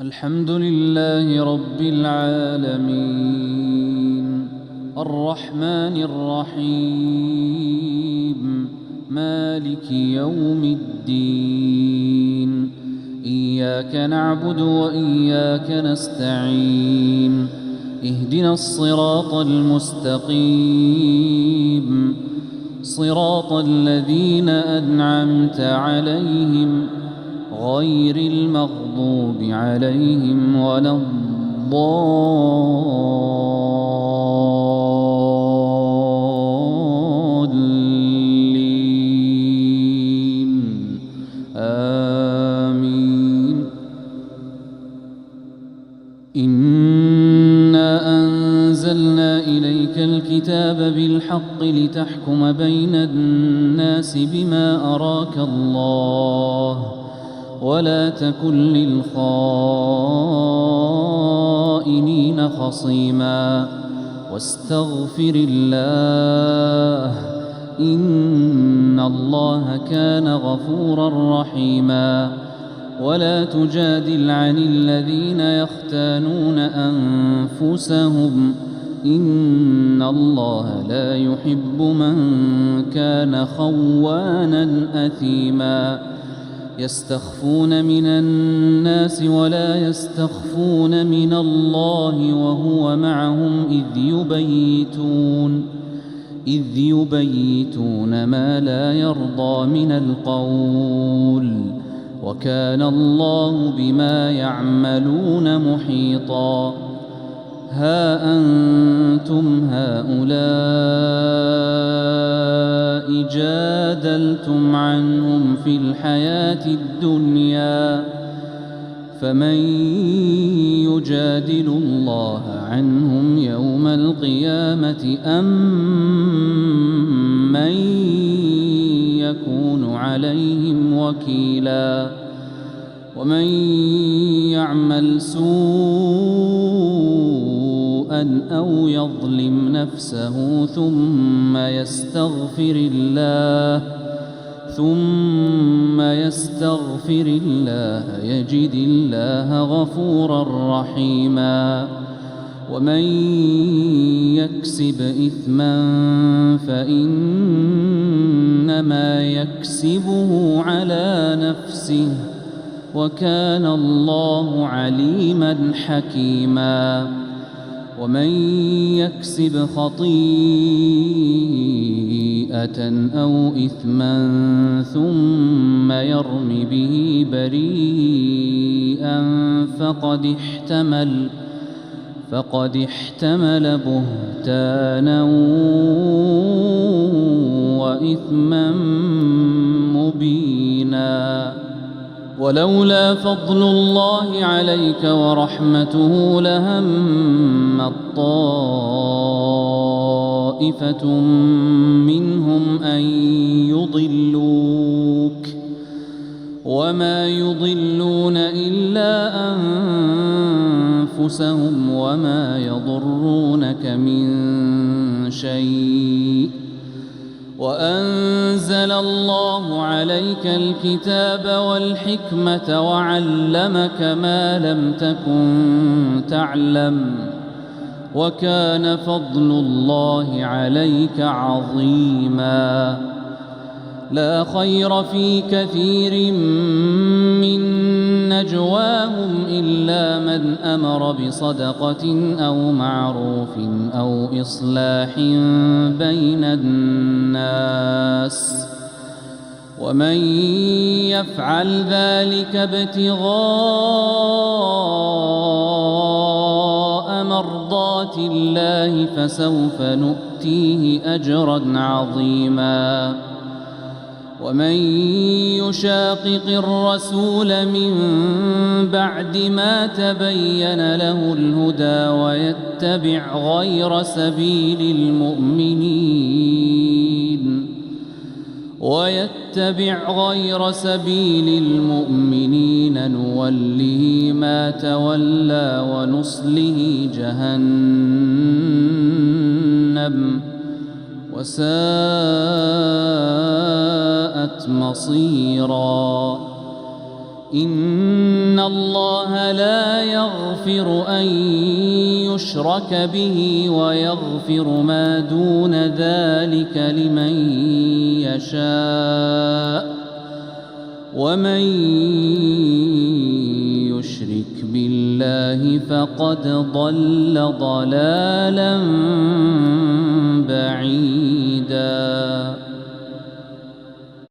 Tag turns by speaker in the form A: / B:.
A: الحمد لله رب العالمين الرحمن الرحيم مالك يوم الدين إياك نعبد وإياك نستعين اهدنا الصراط المستقيم صراط الذين أنعمت عليهم غير المغضوب عليهم ولا الضالين آمين. إنا أنزلنا إليك الكتاب بالحق لتحكم بين الناس بما أراك الله ولا تكن للخائنين خصيما واستغفر الله إن الله كان غفورا رحيما. ولا تجادل عن الذين يختانون أنفسهم إن الله لا يحب من كان خوانا أثيما. يستخفون من الناس ولا يستخفون من الله وهو معهم إذ يبيتون ما لا يرضى من القول وكان الله بما يعملون محيطا. ها أنتم هؤلاء جادلتم عنهم في الحياة الدنيا فمن يجادل الله عنهم يوم القيامة أم من يكون عليهم وكيلا. ومن يعمل سوءا أو يظلم نفسه ثم يستغفر الله يجد الله غفورا رحيما. ومن يكسب إثما فإنما يكسبه على نفسه وكان الله عليما حكيما. ومن يكسب خطيئة أو إثما ثم يرم به بريئا فقد احتمل بهتانا وإثما مبينا. ولولا فضل الله عليك ورحمته لهمت طائفة منهم أن يضلوك وما يضلون إلا أنفسهم وما يضرونك من شيء. وأنزل الله عليك الكتاب والحكمة وعلمك ما لم تكن تعلم وكان فضل الله عليك عظيما. لا خير في كثير من نجواهم إلا من أمر بصدقة أو معروف أو إصلاح بين الناس ومن يفعل ذلك ابتغاء مرضات الله فسوف نؤتيه أجرا عظيما. ومن يشاقق الرسول من بعد ما تبين له الهدى ويتبع غير سبيل المؤمنين نوله ما تولى ونصله جهنم وساءت مصيرا. إن الله لا يغفر أن يشرك به ويغفر ما دون ذلك لمن يشاء ومن يشرك بالله فقد ضل ضلالا بعيدا.